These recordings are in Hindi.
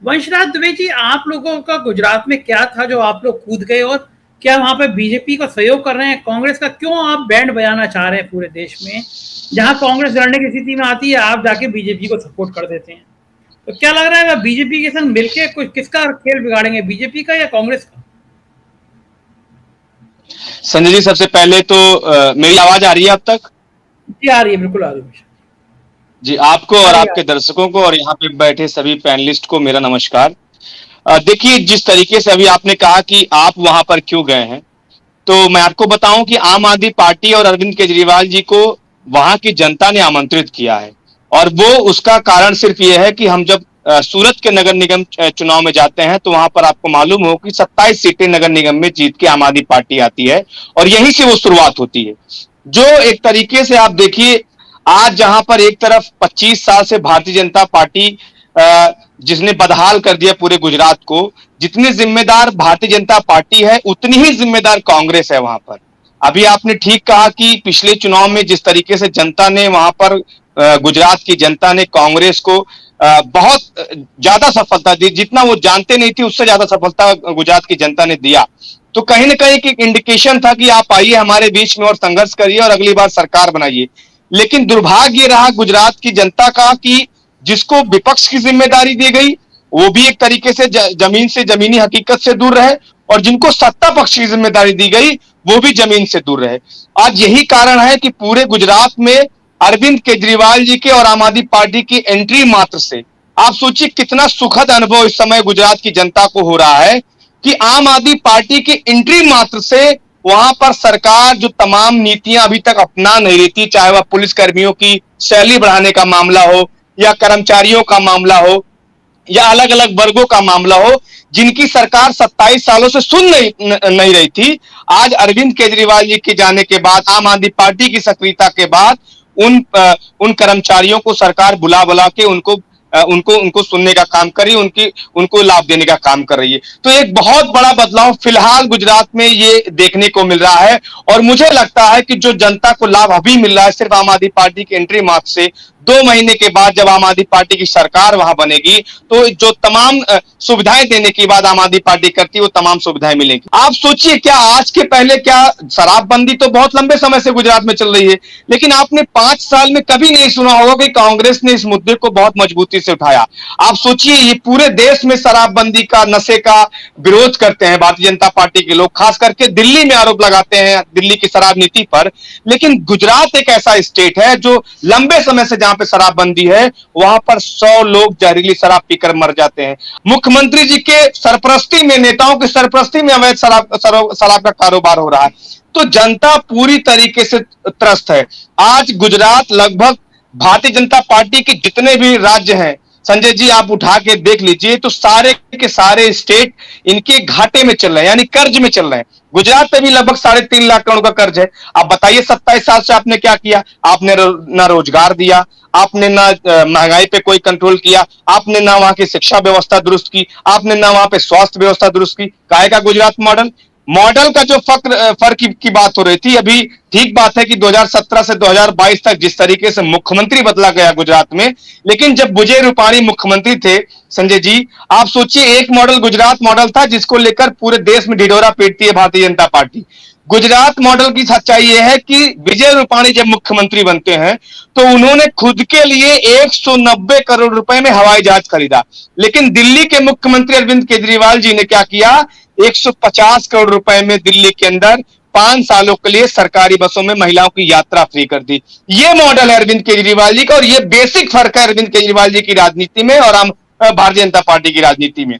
वंशराज दुबे जी, आप लोगों का गुजरात में क्या था जो आप लोग कूद गए, और क्या वहां पे बीजेपी को सहयोग कर रहे हैं? कांग्रेस का क्यों आप बैंड बजाना चाह रहे हैं पूरे देश में? जहां कांग्रेस लड़ने की स्थिति में आती है, आप जाके बीजेपी को सपोर्ट कर देते हैं। तो क्या लग रहा है, बीजेपी के संग मिलके कुछ किसका खेल बिगाड़ेंगे, बीजेपी का या कांग्रेस का? संजय जी, सबसे पहले तो मेरी आवाज आ रही है अब तक? जी आ रही है, बिल्कुल आ रही है। जी, आपको आ और रही आपके दर्शकों को और यहाँ पे बैठे सभी पैनलिस्ट को मेरा नमस्कार। देखिए, जिस तरीके से अभी आपने कहा कि आप वहां पर क्यों गए हैं, तो मैं आपको बताऊं कि आम आदमी पार्टी और अरविंद केजरीवाल जी को वहां की जनता ने आमंत्रित किया है। और वो उसका कारण सिर्फ ये है कि हम जब सूरत के नगर निगम चुनाव में जाते हैं, तो वहां पर आपको मालूम हो कि 27 सीटें नगर निगम में जीत के आम आदमी पार्टी आती है और यहीं से वो शुरुआत होती है। जो एक तरीके से आप देखिए, आज जहां पर एक तरफ 25 साल से भारतीय जनता पार्टी जिसने बदहाल कर दिया पूरे गुजरात को, जितनी जिम्मेदार भारतीय जनता पार्टी है उतनी ही जिम्मेदार कांग्रेस है वहां पर। अभी आपने ठीक कहा कि पिछले चुनाव में जिस तरीके से जनता ने वहां पर गुजरात की जनता ने कांग्रेस को बहुत ज्यादा सफलता दी, जितना वो जानते नहीं थी उससे ज्यादा सफलता गुजरात की जनता ने दिया। तो कहीं ना कहीं एक इंडिकेशन था कि आप आइए हमारे बीच में और संघर्ष करिए और अगली बार सरकार बनाइए। लेकिन दुर्भाग्य रहा गुजरात की जनता का कि जिसको विपक्ष की जिम्मेदारी दी गई वो भी एक तरीके से जमीन से जमीनी हकीकत से दूर रहे, और जिनको सत्ता पक्ष की जिम्मेदारी दी गई वो भी जमीन से दूर रहे। आज यही कारण है कि पूरे गुजरात में अरविंद केजरीवाल जी के और आम आदमी पार्टी की एंट्री मात्र से आप सोचिए कितना सुखद अनुभव इस समय गुजरात की जनता को हो रहा है कि आम आदमी पार्टी की एंट्री मात्र से वहां पर सरकार जो तमाम नीतियां अभी तक अपना नहीं रही थी, चाहे वह पुलिस कर्मियों की सैलरी बढ़ाने का मामला हो या कर्मचारियों का मामला हो या अलग अलग वर्गों का मामला हो, जिनकी सरकार 27 सालों से सुन नहीं रही थी, आज अरविंद केजरीवाल जी के जाने के बाद, आम आदमी पार्टी की सक्रियता के बाद उन कर्मचारियों को सरकार बुला बुला के उनको उनको सुनने का काम कर रही है, उनको लाभ देने का काम कर रही है। तो एक बहुत बड़ा बदलाव फिलहाल गुजरात में ये देखने को मिल रहा है। और मुझे लगता है कि जो जनता को लाभ अभी मिल रहा है सिर्फ आम आदमी पार्टी की एंट्री मार्च से, 2 महीने के बाद जब आम आदमी पार्टी की सरकार वहां बनेगी तो जो तमाम सुविधाएं देने की बात आम आदमी पार्टी करती है वो तमाम सुविधाएं मिलेंगी। आप सोचिए, क्या आज के पहले क्या शराबबंदी तो बहुत लंबे समय से गुजरात में चल रही है, लेकिन आपने 5 साल में कभी नहीं सुना होगा कि कांग्रेस ने इस मुद्दे को बहुत मजबूती से उठाया। आप सोचिए, ये पूरे देश में शराबबंदी का, नशे का विरोध करते हैं भारतीय जनता पार्टी के लोग, खास करके दिल्ली में आरोप लगाते हैं दिल्ली की शराब नीति पर। लेकिन गुजरात एक ऐसा स्टेट है जो लंबे समय से जहां पे शराबबंदी है वहां पर 100 लोग जहरीली शराब पीकर मर जाते हैं। मुख्यमंत्री जी के सरपरस्ती में, नेताओं की सरपरस्ती में अवैध शराब का कारोबार हो रहा है। तो जनता पूरी तरीके से त्रस्त है। आज गुजरात लगभग भारतीय जनता पार्टी के जितने भी राज्य हैं, संजय जी आप उठा के देख लीजिए, तो सारे के सारे स्टेट इनके घाटे में चल रहे हैं, यानी कर्ज में चल रहे हैं। गुजरात पे भी लगभग 3.5 लाख करोड़ का कर्ज है। आप बताइए 27 साल से आपने क्या किया? आपने ना रोजगार दिया, आपने ना महंगाई पे कोई कंट्रोल किया, आपने ना वहां की शिक्षा व्यवस्था दुरुस्त की, आपने ना वहां पे स्वास्थ्य व्यवस्था दुरुस्त की। काहे का गुजरात मॉडल का जो फर्क की बात हो रही थी अभी, ठीक बात है कि 2017 से 2022 तक जिस तरीके से मुख्यमंत्री बदला गया गुजरात में, लेकिन जब विजय रूपाणी मुख्यमंत्री थे संजय जी, आप सोचिए एक मॉडल गुजरात मॉडल था जिसको लेकर पूरे देश में ढिढोरा पीटती है भारतीय जनता पार्टी। गुजरात मॉडल की सच्चाई यह है कि विजय रूपाणी जब मुख्यमंत्री बनते हैं तो उन्होंने खुद के लिए 190 करोड़ रुपए में हवाई जहाज खरीदा, लेकिन दिल्ली के मुख्यमंत्री अरविंद केजरीवाल जी ने क्या किया? 150 करोड़ रुपए में दिल्ली के अंदर 5 सालों के लिए सरकारी बसों में महिलाओं की यात्रा फ्री कर दी। ये मॉडल है अरविंद केजरीवाल जी का, और ये बेसिक फर्क है अरविंद केजरीवाल जी की राजनीति में और हम भारतीय जनता पार्टी की राजनीति में।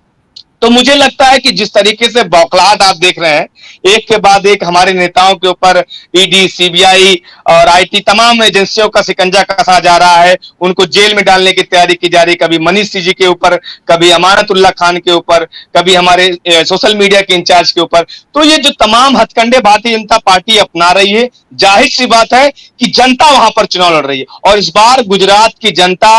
तो मुझे लगता है कि जिस तरीके से बौखलाहट आप देख रहे हैं, एक के बाद एक हमारे नेताओं के ऊपर ईडी, सीबीआई और आईटी तमाम एजेंसियों का शिकंजा कसा जा रहा है, उनको जेल में डालने की तैयारी की जा रही, कभी मनीष सिंह के ऊपर, कभी अमानतुल्लाह खान के ऊपर, कभी हमारे सोशल मीडिया के इंचार्ज के ऊपर। तो ये जो तमाम हथकंडे भारतीय जनता पार्टी अपना रही है, जाहिर सी बात है कि जनता वहां पर चुनाव लड़ रही है। और इस बार गुजरात की जनता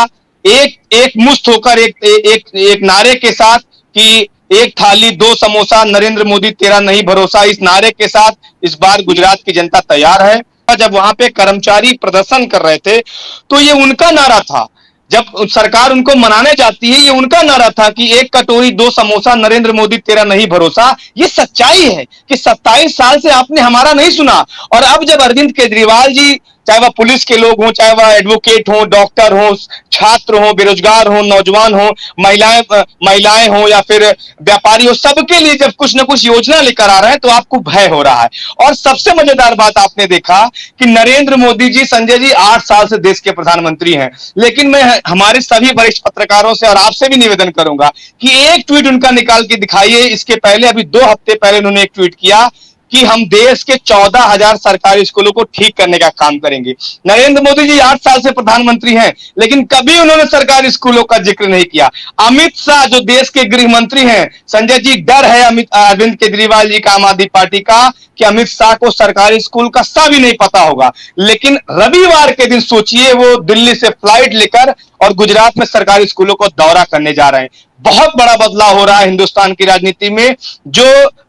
एक मुश्त होकर एक नारे के साथ कि एक थाली 2 समोसा, नरेंद्र मोदी तेरा नहीं भरोसा, इस नारे के साथ इस बार गुजरात की जनता तैयार है। जब वहां पे कर्मचारी प्रदर्शन कर रहे थे तो ये उनका नारा था, जब सरकार उनको मनाने जाती है, ये उनका नारा था कि एक कटोरी दो समोसा, नरेंद्र मोदी तेरा नहीं भरोसा। ये सच्चाई है कि 27 साल से आपने हमारा नहीं सुना। और अब जब अरविंद केजरीवाल जी, चाहे वह पुलिस के लोग हों, चाहे वह एडवोकेट हो, डॉक्टर हो, छात्र हो, बेरोजगार हो, नौजवान हो, महिलाएं हो या फिर व्यापारी हो, सबके लिए जब कुछ ना कुछ योजना लेकर आ रहे हैं तो आपको भय हो रहा है। और सबसे मजेदार बात आपने देखा कि नरेंद्र मोदी जी, संजय जी 8 साल से देश के प्रधानमंत्री हैं, लेकिन मैं हमारे सभी वरिष्ठ पत्रकारों से और आपसे भी निवेदन करूंगा कि एक ट्वीट उनका निकाल के दिखाइए। इसके पहले अभी 2 हफ्ते पहले उन्होंने एक ट्वीट किया कि हम देश के 14,000 सरकारी स्कूलों को ठीक करने का काम करेंगे। नरेंद्र मोदी जी 8 साल से प्रधानमंत्री हैं, लेकिन कभी उन्होंने सरकारी स्कूलों का जिक्र नहीं किया। अमित शाह जो देश के गृह मंत्री हैं, संजय जी, डर है अरविंद केजरीवाल जी का, आम आदमी पार्टी का, कि अमित शाह को सरकारी स्कूल का सा भी नहीं पता होगा। लेकिन रविवार के दिन सोचिए, वो दिल्ली से फ्लाइट लेकर और गुजरात में सरकारी स्कूलों को दौरा करने जा रहे हैं। बहुत बड़ा बदलाव हो रहा है हिंदुस्तान की राजनीति में। जो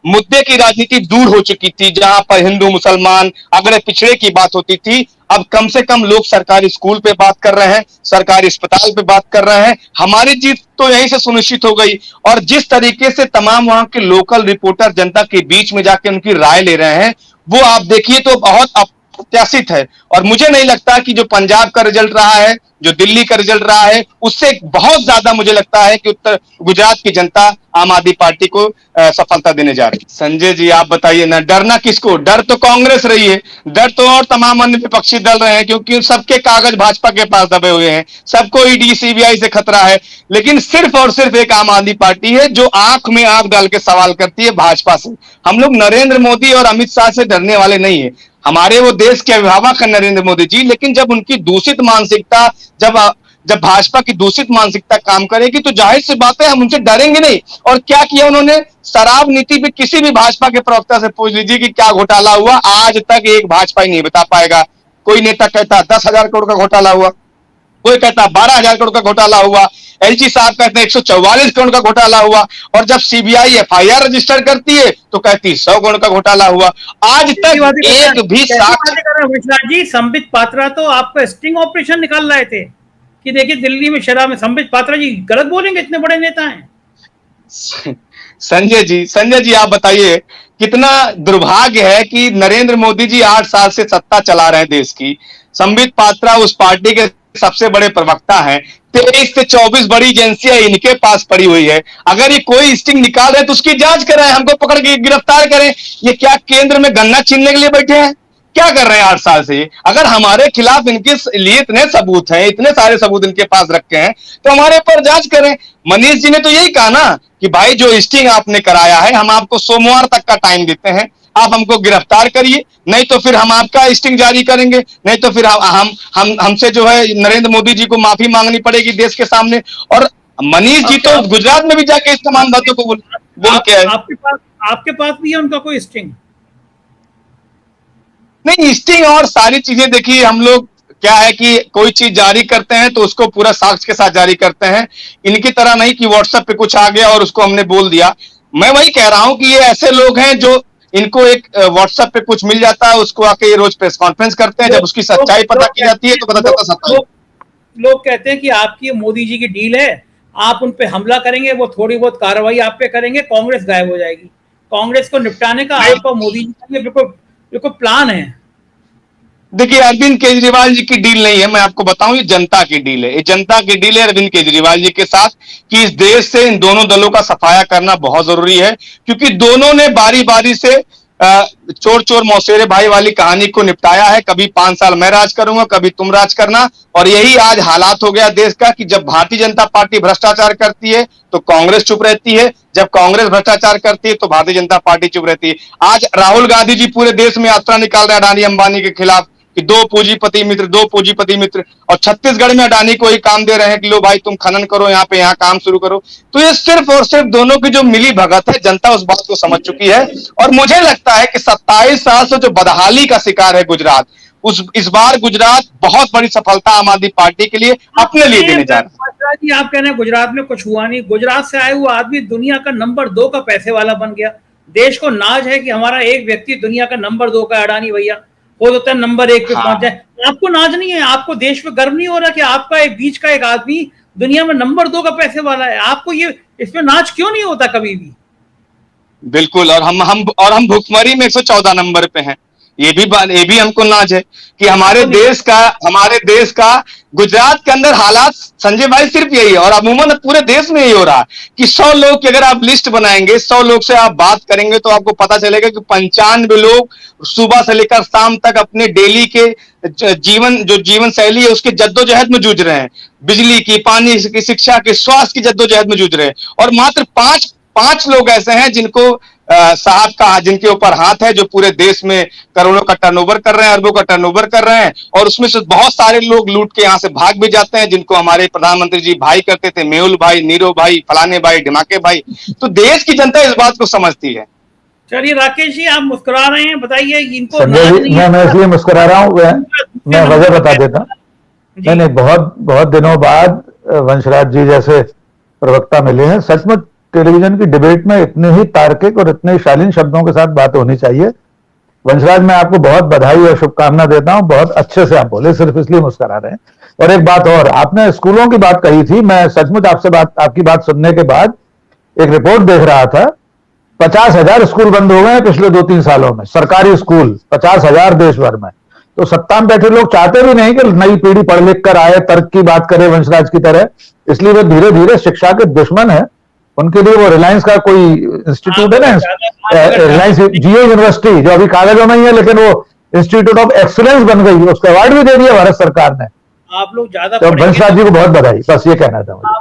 मुद्दे की राजनीति दूर हो चुकी थी, जहां पर हिंदू मुसलमान अगड़े पिछड़े की बात होती थी, अब कम से कम लोग सरकारी स्कूल पे बात कर रहे हैं, सरकारी अस्पताल पे बात कर रहे हैं। हमारी जीत तो यहीं से सुनिश्चित हो गई। और जिस तरीके से तमाम वहां के लोकल रिपोर्टर जनता के बीच में जाकर उनकी राय ले रहे हैं, वो आप देखिए तो बहुत अप्रत्याशित है। और मुझे नहीं लगता कि जो पंजाब का रिजल्ट रहा है, जो दिल्ली का रिजल्ट रहा है, उससे बहुत ज्यादा मुझे लगता है कि उत्तर गुजरात की जनता आम आदमी पार्टी को सफलता देने जा रही है। संजय जी आप बताइए ना, डरना किसको? डर तो कांग्रेस रही है, डर तो और तमाम अन्य विपक्षी दल रहे हैं, क्योंकि सबके कागज भाजपा के पास दबे हुए हैं, सबको ईडी सीबीआई से खतरा है। लेकिन सिर्फ और सिर्फ एक आम आदमी पार्टी है जो आंख में आंख डाल के सवाल करती है, भाजपा से। हम लोग नरेंद्र मोदी और अमित शाह से डरने वाले नहीं है। हमारे वो देश के अभिभावक है नरेंद्र मोदी जी, लेकिन जब उनकी दूषित मानसिकता, जब भाजपा की दूषित मानसिकता काम करेगी तो जाहिर सी बात है हम उनसे डरेंगे नहीं। और क्या किया उन्होंने? शराब नीति पे किसी भी भाजपा के प्रवक्ता से पूछ लीजिए कि क्या घोटाला हुआ, आज तक एक भाजपा ही नहीं बता पाएगा। कोई नेता कहता 10,000 करोड़ का घोटाला हुआ, कोई कहता 12,000 करोड़ का घोटाला हुआ, एलजी साहब कहते हैं 144 करोड़ का घोटाला हुआ, और जब सीबीआई एफआईआर रजिस्टर करती है तो कहती 100 करोड़ का घोटाला हुआ। आज तक एक भी साक्ष्य। जी, संबित पात्रा तो आपका स्टिंग ऑपरेशन निकाल रहे थे कि देखिए दिल्ली में शराब में, संबित पात्रा जी गलत बोलेंगे, इतने बड़े नेता हैं। संजय जी आप बताइए, कितना दुर्भाग्य है कि नरेंद्र मोदी जी 8 साल से सत्ता चला रहे हैं देश की। संबित पात्रा उस पार्टी के सबसे बड़े प्रवक्ता हैं। 23 से 24 बड़ी एजेंसियां इनके पास पड़ी हुई है। अगर ये कोई स्टिंग निकाल रहे हैं तो उसकी जांच कराएं, हमको पकड़ के गिरफ्तार करें। ये क्या केंद्र में गन्ना छीनने के लिए बैठे हैं? क्या कर रहे हैं 8 साल से? अगर हमारे खिलाफ इनके लिए इतने सबूत हैं, इतने सारे सबूत इनके पास रखे हैं, तो हमारे ऊपर जांच करें। मनीष जी ने तो यही कहा ना कि भाई जो स्टिंग आपने कराया है, हम आपको सोमवार तक का टाइम देते हैं, आप हमको गिरफ्तार करिए, नहीं तो फिर हम आपका स्टिंग जारी करेंगे, नहीं तो फिर हमसे जो है नरेंद्र मोदी जी को माफी मांगनी पड़ेगी देश के सामने। और मनीष जी तो गुजरात में भी जाके इस तमाम बातों को बोल के आए। आपके पास भी है उनका कोई स्टिंग? नहीं, स्टिंग और सारी चीजें देखिए, हम लोग क्या है कि कोई चीज जारी करते हैं तो उसको पूरा साक्ष्य के साथ जारी करते हैं। इनकी तरह नहीं कि व्हाट्सएप पे कुछ आ गया और उसको हमने बोल दिया। मैं वही कह रहा हूं कि ये ऐसे लोग हैं जो इनको एक व्हाट्सएप पे कुछ मिल जाता है, उसको आके ये रोज प्रेस कॉन्फ्रेंस करते हैं, जब उसकी सच्चाई पता की जाती है तो पता चलता सच्चाई। लोग कहते हैं कि आपकी मोदी जी की डील है, आप उन पे हमला करेंगे, वो थोड़ी बहुत कार्रवाई आप पे करेंगे, कांग्रेस गायब हो जाएगी। कांग्रेस को निपटाने का आपका मोदी जी का बिल्कुल प्लान है। देखिए, अरविंद केजरीवाल जी की डील नहीं है, मैं आपको बताऊं, ये जनता की डील है। ये जनता की डील है अरविंद केजरीवाल जी के साथ कि इस देश से इन दोनों दलों का सफाया करना बहुत जरूरी है, क्योंकि दोनों ने बारी बारी से चोर चोर मौसेरे भाई वाली कहानी को निपटाया है। कभी 5 साल मैं राज करूंगा, कभी तुम राज करना। और यही आज हालात हो गया देश का कि जब भारतीय जनता पार्टी भ्रष्टाचार करती है तो कांग्रेस चुप रहती है, जब कांग्रेस भ्रष्टाचार करती है तो भारतीय जनता पार्टी चुप रहती है। आज राहुल गांधी जी पूरे देश में यात्रा निकाल रहे हैं अडानी अंबानी के खिलाफ कि दो पूंजीपति मित्र, और छत्तीसगढ़ में अडानी को ही काम दे रहे हैं कि लो भाई तुम खनन करो, यहाँ काम शुरू करो। तो ये सिर्फ और सिर्फ दोनों की जो मिली भगत है, जनता उस बात को समझ चुकी है। और मुझे लगता है कि 27 साल से जो बदहाली का शिकार है गुजरात, इस बार गुजरात बहुत बड़ी सफलता आम आदमी पार्टी के लिए अपने लिए देने जा रहा है। आप कह रहे हैं गुजरात में कुछ हुआ नहीं। गुजरात से आए हुआ आदमी दुनिया का नंबर 2 का पैसे वाला बन गया। देश को नाज है कि हमारा एक व्यक्ति दुनिया का नंबर 2 का, अडानी भैया। हो सकता है नंबर 1 पे हाँ। पहुंच जाए। आपको नाज नहीं है, आपको देश पे गर्व नहीं हो रहा कि आपका एक बीच का एक आदमी दुनिया में नंबर 2 का पैसे वाला है? आपको ये इसमें नाच क्यों नहीं होता कभी भी? बिल्कुल, और हम भुखमरी में 114 नंबर पे हैं। ये भी हमको नाज है कि हमारे देश का गुजरात के अंदर हालात, संजय भाई, सिर्फ यही है और अमूमन पूरे देश में यही हो रहा है कि 100 लोग की अगर आप लिस्ट बनाएंगे, 100 लोग से आप बात करेंगे तो आपको पता चलेगा कि 95 लोग सुबह से लेकर शाम तक अपने डेली के जीवन शैली है उसके जद्दोजहद में जूझ रहे हैं। बिजली की, पानी की, शिक्षा की, स्वास्थ्य की जद्दोजहद में जूझ रहे हैं और मात्र पांच लोग ऐसे हैं जिनके ऊपर हाथ है, जो पूरे देश में करोड़ों का टर्नओवर कर रहे हैं, अरबों का टर्नओवर कर रहे हैं और उसमें से बहुत सारे लोग लूट के यहां से भाग भी जाते हैं, जिनको हमारे प्रधानमंत्री जी भाई करते थे, मेहुल भाई, नीरव भाई, फलाने भाई, ढिमाके भाई। तो देश की जनता इस बात को समझती है। चलिए राकेश जी, आप मुस्कुरा रहे हैं, बताइए इनको संजय नाज जी, नहीं है? मैं इसलिए मुस्कुरा रहा हूँ, मैं वजह बता देता हूँ। जी। नहीं, बहुत दिनों बाद वंशराज जी जैसे प्रवक्ता मिले हैं। सचमुच टेलीविजन की डिबेट में इतने ही तार्किक और इतने शालीन शब्दों के साथ बात होनी चाहिए। वंशराज, मैं आपको बहुत बधाई और शुभकामना देता हूं, बहुत अच्छे से आप बोले, सिर्फ इसलिए मुस्कुरा रहे हैं। और एक बात और, आपने स्कूलों की बात कही थी, मैं सचमुच आपकी बात सुनने के बाद एक रिपोर्ट देख रहा था। 50,000 स्कूल बंद हो गए हैं पिछले 2-3 सालों में, सरकारी स्कूल 50,000 देश भर में। तो सत्ता में बैठे लोग चाहते भी नहीं कि नई पीढ़ी पढ़ लिख कर आए, तर्क की बात करे वंशराज की तरह, इसलिए वो धीरे धीरे शिक्षा के दुश्मन है। उनके लिए वो रिलायंस का कोई इंस्टीट्यूट है ना, रिलायंस जियो यूनिवर्सिटी, जो अभी कागजों में ही है लेकिन वो इंस्टीट्यूट ऑफ एक्सीलेंस बन गई, उसका अवार्ड भी दे दिया भारत सरकार ने। आप लोग ज्यादा तो वंशराज जी को बहुत बधाई, बस ये कहना था मुझे।